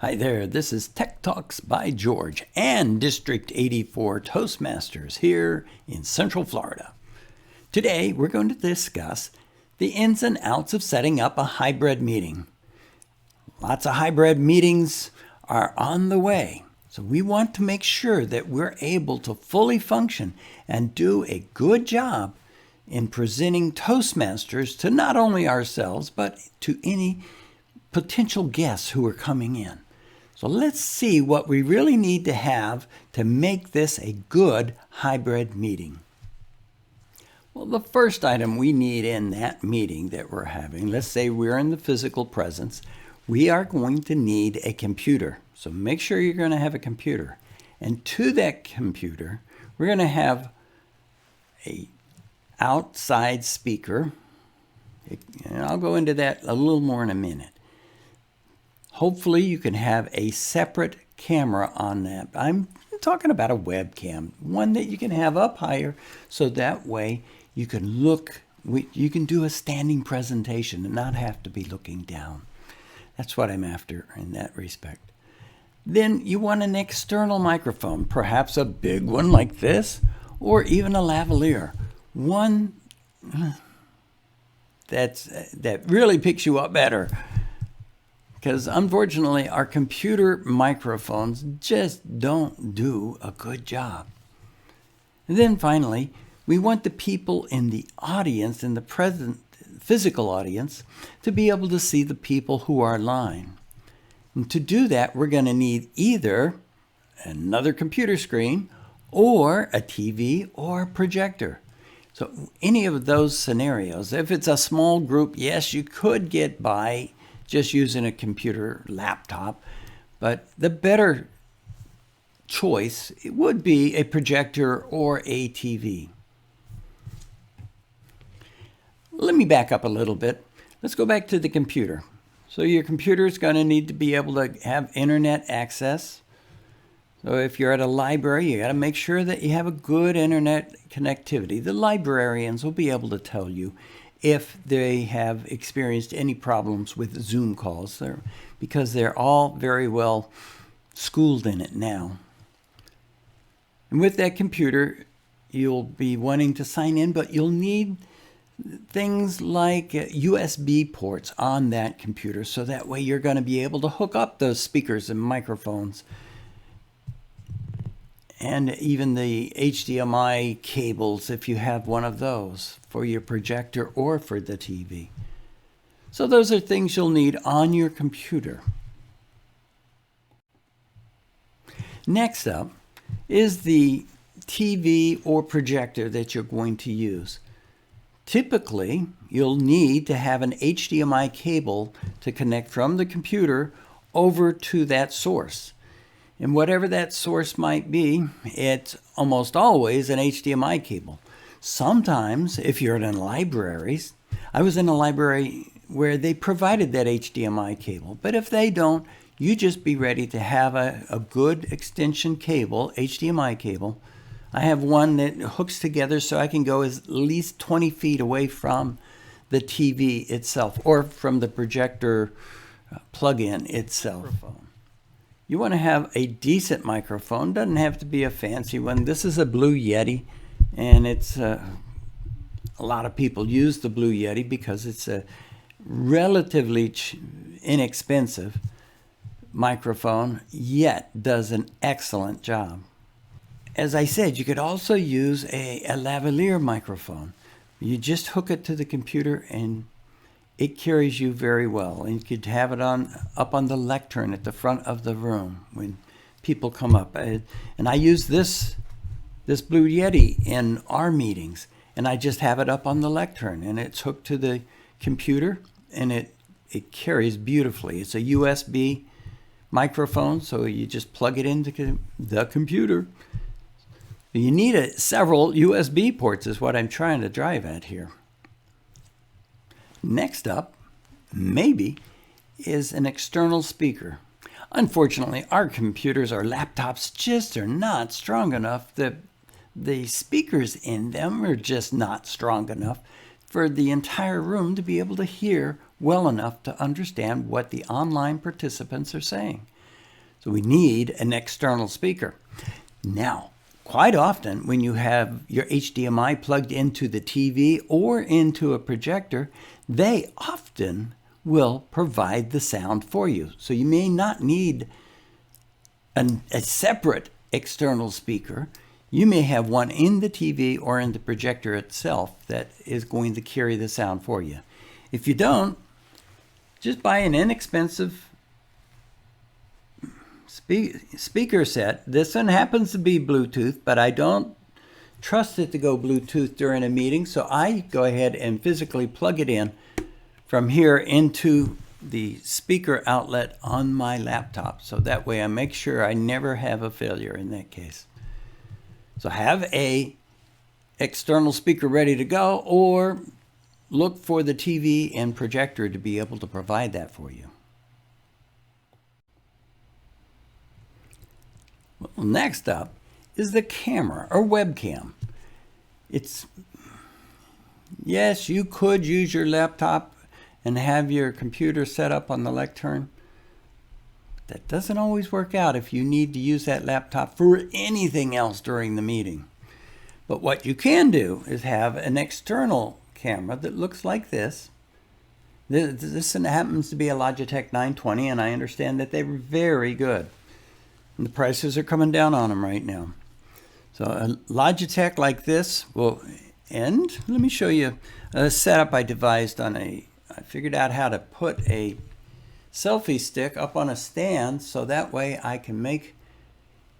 Hi there, this is Tech Talks by George and District 84 Toastmasters here in Central Florida. Today we're going to discuss the ins and outs of setting up a hybrid meeting. Lots of hybrid meetings are on the way, so we want to make sure that we're able to fully function and do a good job in presenting Toastmasters to not only ourselves but to any potential guests who are coming in. So let's see what we really need to have to make this a good hybrid meeting. Well, the first item we need in that meeting that we're having, let's say we're in the physical presence, we are going to need a computer. So make sure you're going to have a computer. And to that computer, we're going to have an outside speaker. And I'll go into that a little more in a minute. Hopefully you can have a separate camera on that. I'm talking about a webcam, one that you can have up higher so that way you can you can do a standing presentation and not have to be looking down. That's what I'm after in that respect. Then you want an external microphone, perhaps a big one like this, or even a lavalier. One that really picks you up better. Because unfortunately, our computer microphones just don't do a good job. And then finally, we want the people in the audience, in the present physical audience, to be able to see the people who are online. And to do that, we're going to need either another computer screen or a TV or a projector. So any of those scenarios, if it's a small group, yes, you could get by just using a computer laptop, but the better choice would be a projector or a TV. Let me back up a little bit. Let's go back to the computer. So your computer is going to need to be able to have internet access. So if you're at a library, you got to make sure that you have a good internet connectivity. The librarians will be able to tell you if they have experienced any problems with Zoom calls, because they're all very well schooled in it now. And with that computer, you'll be wanting to sign in, but you'll need things like USB ports on that computer, so that way you're going to be able to hook up those speakers and microphones. And even the HDMI cables, if you have one of those, for your projector or for the TV. So those are things you'll need on your computer. Next up is the TV or projector that you're going to use. Typically, you'll need to have an HDMI cable to connect from the computer over to that source. And whatever that source might be, it's almost always an HDMI cable. Sometimes, if you're in libraries, I was in a library where they provided that HDMI cable. But if they don't, you just be ready to have a good extension cable, HDMI cable. I have one that hooks together so I can go at least 20 feet away from the TV itself or from the projector plug-in itself. You want to have a decent microphone. Doesn't have to be a fancy one. This is a Blue Yeti, and it's a lot of people use the Blue Yeti because it's a relatively inexpensive microphone, yet does an excellent job. As I said, you could also use a lavalier microphone. You just hook it to the computer and it carries you very well. And you could have it up on the lectern at the front of the room when people come up. And I use this Blue Yeti in our meetings, and I just have it up on the lectern, and it's hooked to the computer, and it carries beautifully. It's a USB microphone, so you just plug it into the computer. You need several USB ports is what I'm trying to drive at here. Next up, maybe, is an external speaker. Unfortunately, our computers or laptops just are not strong enough. The speakers in them are just not strong enough for the entire room to be able to hear well enough to understand what the online participants are saying. So we need an external speaker. Now, quite often when you have your HDMI plugged into the TV or into a projector, they often will provide the sound for you. So you may not need a separate external speaker. You may have one in the TV or in the projector itself that is going to carry the sound for you. If you don't, just buy an inexpensive speaker set. This one happens to be Bluetooth, but I don't trust it to go Bluetooth during a meeting, so I go ahead and physically plug it in from here into the speaker outlet on my laptop. So that way I make sure I never have a failure in that case. So have a external speaker ready to go, or look for the TV and projector to be able to provide that for you. Well, next up is the camera or webcam. Yes, you could use your laptop and have your computer set up on the lectern. That doesn't always work out if you need to use that laptop for anything else during the meeting. But what you can do is have an external camera that looks like this. This happens to be a Logitech 920, and I understand that they're very good. And the prices are coming down on them right now. So a Logitech like this will end. Let me show you a setup I devised I figured out how to put a selfie stick up on a stand, so that way I can make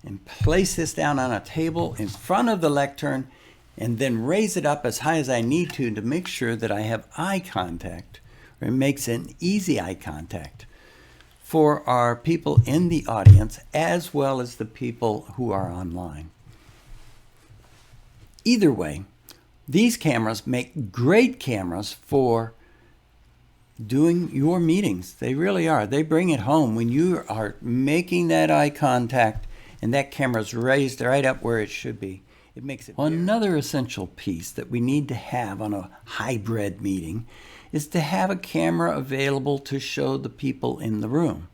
and place this down on a table in front of the lectern and then raise it up as high as I need to make sure that I have eye contact, or it makes an easy eye contact for our people in the audience as well as the people who are online. Either way, these cameras make great cameras for doing your meetings. They really are. They bring it home when you are making that eye contact and that camera's raised right up where it should be. It makes it. Another essential piece that we need to have on a hybrid meeting is to have a camera available to show the people in the room.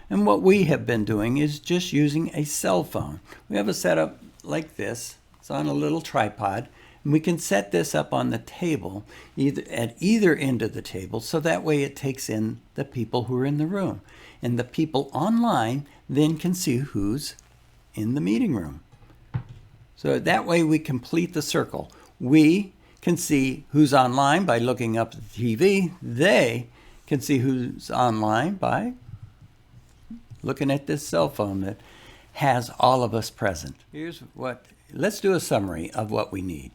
And what we have been doing is just using a cell phone. We have a setup like this. It's on a little tripod. And we can set this up on the table, at either end of the table, so that way it takes in the people who are in the room. And the people online then can see who's in the meeting room. So that way we complete the circle. We can see who's online by looking up at the TV. They can see who's online by looking at this cell phone that has all of us present. Let's do a summary of what we need.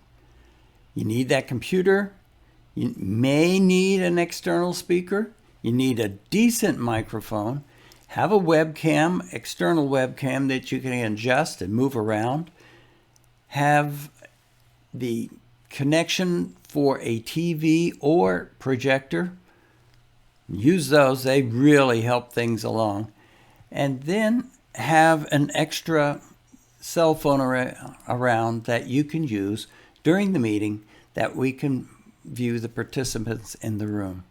You need that computer. You may need an external speaker. You need a decent microphone. Have a webcam, external webcam that you can adjust and move around. Have the connection for a TV or projector. Use those. They really help things along. And then have an extra cell phone around that you can use during the meeting, that we can view the participants in the room.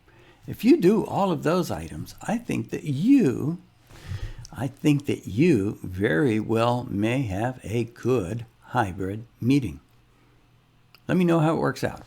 If you do all of those items, I think that you very well may have a good hybrid meeting. Let me know how it works out.